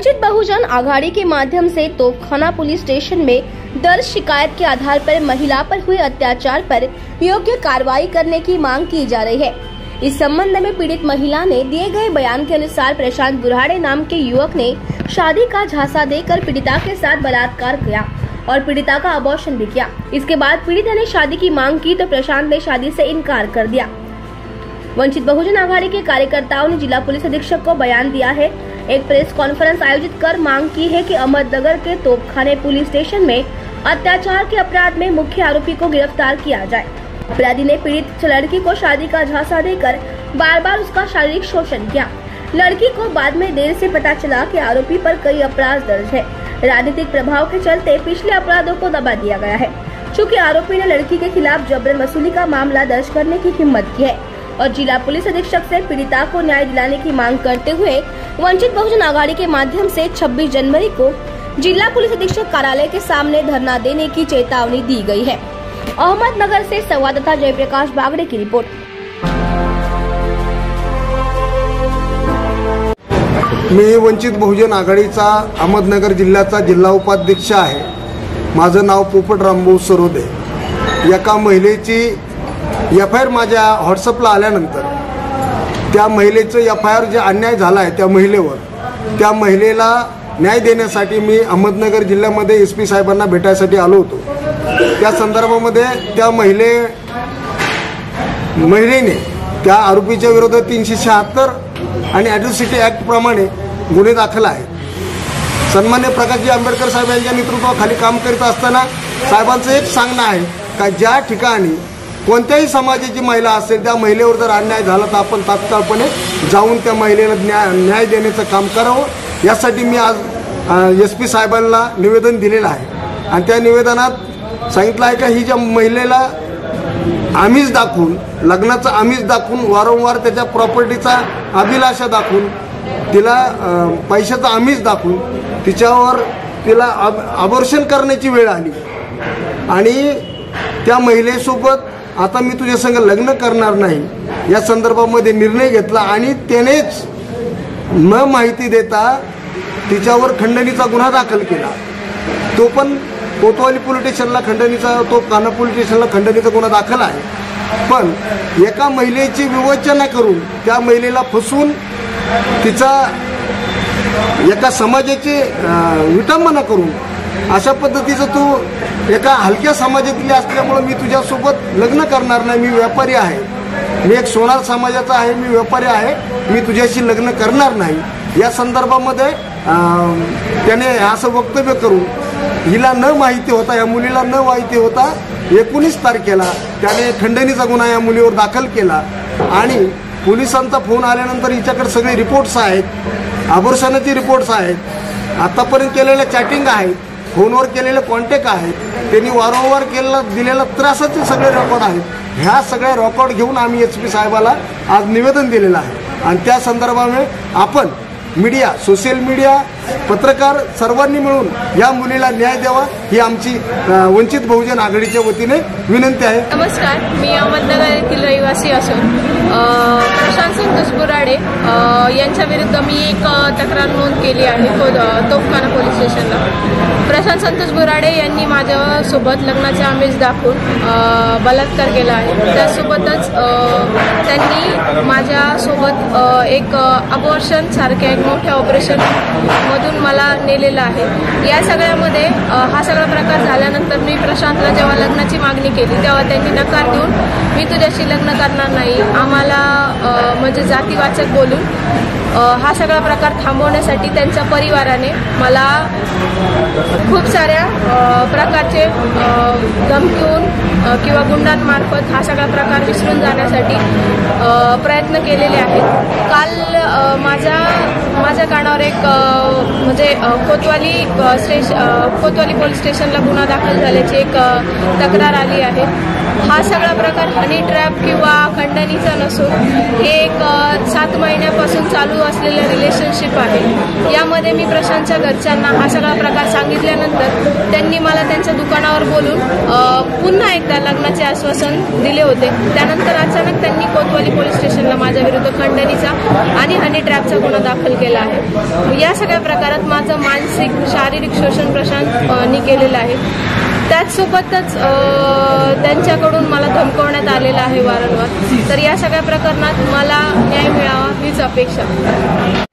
वंचित बहुजन आघाड़ी के माध्यम से तोपखाना police station में दर्ज शिकायत के आधार पर महिला पर हुए अत्याचार पर योग्य कार्रवाई करने की मांग की जा रही है। इस संबंध में पीड़ित महिला ने दिए गए बयान के अनुसार प्रशांत बुराड़े नाम के युवक ने शादी का झांसा देकर पीड़िता के साथ बलात्कार किया और पीड़िता का अबॉर्शन भी किया। इसके बाद पीड़िता ने शादी की मांग की तो प्रशांत ने शादी से इनकार कर दिया। वंचित बहुजन आघाड़ी के कार्यकर्ताओं ने जिला पुलिस अधीक्षक को बयान दिया है। एक प्रेस कॉन्फ्रेंस आयोजित कर मांग की है कि अहमदनगर के तोपखाने पुलिस स्टेशन में अत्याचार के अपराध में मुख्य आरोपी को गिरफ्तार किया जाए। अपराधी ने पीड़ित लड़की को शादी का झांसा देकर बार बार उसका शारीरिक शोषण किया। लड़की को बाद में देर से पता चला कि आरोपी पर कई अपराध दर्ज है। राजनीतिक प्रभाव के चलते पिछले अपराधों को दबा दिया गया है। चूँकि आरोपी ने लड़की के खिलाफ जबरन वसूली का मामला दर्ज करने की हिम्मत की है और जिला पुलिस अधीक्षक से पीड़िता को न्याय दिलाने की मांग करते हुए वंचित बहुजन आघाड़ी के माध्यम से 26 जनवरी को जिला पुलिस अधीक्षक कार्यालय के सामने धरना देने की चेतावनी दी गई है। अहमदनगर से संवाददाता जयप्रकाश बागड़े की रिपोर्ट। मी वंचित बहुजन आघाडीचा अहमदनगर जिल्ह्याचा जिल्हा उपाध्यक्ष आहे। माझं नाव पोपट रामभाऊ सरोदे। एका महिलेची एफआयआर माझ्या व्हॉट्सअपला आल्यानंतर त्या महिलेचं एफआयआर जे अन्याय झाला आहे त्या महिलेला न्याय देण्यासाठी मी अहमदनगर जिल्ह्यामध्ये एसपी साहेबांना भेटायसाठी आलो होतो। त्या संदर्भामध्ये त्या महिलेने त्या आरोपीच्या विरोधात 376 आणि ॲट्रॉसिटी ॲक्ट प्रमाणे गुन्हे दाखल आहेत। सन्मान्य प्रकाशजी आंबेडकर साहेब यांच्या नेतृत्वाखाली काम करीत असताना साहेबांचं एक सांगणं आहे का ज्या ठिकाणी कोणत्याही समाजाची महिला असेल त्या महिलेवर जर अन्याय झाला तर आपण तात्काळपणे जाऊन त्या महिलेला न्याय देण्याचं काम करावं। यासाठी मी आज एसपी साहेबांना निवेदन दिलेलं आहे आणि त्या निवेदनात सांगितलं आहे का ही ज्या महिलेला आमिष दाखवून लग्नाचं आमिष दाखवून वारंवार त्याच्या प्रॉपर्टीचा अभिलाषा दाखवून तिला पैशाचा आमिष दाखवून तिला अबॉर्शन करण्याची वेळ आली आणि त्या महिलेसोबत आता मी तुझ्या संग लग्न करणार नाही या संदर्भामध्ये निर्णय घेतला आणि त्यानेच न माहिती देता तिच्यावर खंडणीचा गुन्हा दाखल केला। तो पण कोतवाली पोलीस स्टेशनला तोपखाना पोलीस स्टेशनला खंडणीचा गुन्हा दाखल आहे। पण एका महिलेची विवेचना करून त्या महिलेला फसवून तिचा एका समाजाची विटंबना करून अशा पद्धतीचं तू एका हलक्या समाजातली असल्यामुळे मी तुझ्यासोबत लग्न करणार नाही। मी व्यापारी आहे, मी एक सोनार समाजाचा आहे, मी व्यापारी आहे, मी तुझ्याशी लग्न करणार नाही या संदर्भामध्ये त्याने असं वक्तव्य करून हिला न माहिती होता या मुलीला न माहिती होता 19 तारखेला त्याने खंडणीचा गुन्हा या मुलीवर दाखल केला आणि पोलिसांचा फोन आल्यानंतर हिच्याकडे सगळे रिपोर्ट्स आहेत, अबॉर्शनाचे रिपोर्ट्स आहेत, आतापर्यंत केलेल्या चॅटिंग आहेत, फोनवर केलेले कॉन्टॅक्ट आहेत, त्यांनी वारंवार दिलेला त्रासाचे सगळे रेकॉर्ड आहेत। ह्या सगळ्या रेकॉर्ड घेऊन आम्ही एसपी साहेबाला आज निवेदन दिलेलं आहे आणि त्या संदर्भाने आपण मीडिया, सोशल मीडिया, पत्रकार सर्वांनी मिळून या मुलीला न्याय द्यावा ही आमची वंचित बहुजन आघाडीच्या वतीने विनंती आहे। नमस्कार, मी अहमदनगर येथील रहिवासी असून प्रशांत संतोष बुराडे यांच्या विरुद्ध मी एक तक्रार नोंद केली आहे तोपखाना पोलीस स्टेशनला। प्रशांत संतोष बुराडे यांनी माझ्यासोबत लग्नाचे आमिष दाखवून बलात्कार केला आहे। त्यासोबतच त्यांनी माझ्यासोबत एक अबॉर्शन सारख्या एक मोठ्या ऑपरेशन मधून मला नेलेलं आहे। या सगळ्यामध्ये हा सगळा प्रकार झाल्यानंतर मी प्रशांतला जेव्हा लग्नाची मागणी केली तेव्हा त्यांनी नकार देऊन मी तुझ्याशी लग्न करणार नाही, आम्हाला म्हणजे जातीवाचक बोलून हा सगळा प्रकार थांबवण्यासाठी त्यांच्या परिवाराने मला खूप साऱ्या प्रकारचे धमकीवून किंवा गुंडांमार्फत हा सगळा प्रकार विसरून जाण्यासाठी प्रयत्न केलेले आहेत। काल माझ्या कानावर एक म्हणजे कोतवाली पोलीस स्टेशनला गुन्हा दाखल झाल्याची एक तक्रार आली आहे। हा सगळा प्रकार हनी ट्रॅप किंवा खंडणीचा नसून हे एक 7 महिन्यापासून चालू असलेलं रिलेशनशिप आहे। यामध्ये मी प्रशांतच्या घरच्यांना हा सगळा प्रकार सांगितल्यानंतर त्यांनी मला त्यांच्या दुकानावर बोलून पुन्हा एकदा लग्नाचे आश्वासन दिले होते। त्यानंतर अचानक त्यांनी कोतवाली पोलीस स्टेशनला माझ्या विरुद्ध खंडणीचा आणि हनी ट्रॅपचा गुन्हा दाखल केला आहे। या सगळ्या प्रकारात माझं मानसिक शारीरिक शोषण प्रशांतनी केलेलं आहे। त्याचसोबतच त्यांच्याकडून मला धमकवण्यात आलेलं आहे वारंवार। तर या सगळ्या प्रकरणात मला न्याय मिळावा हीच अपेक्षा।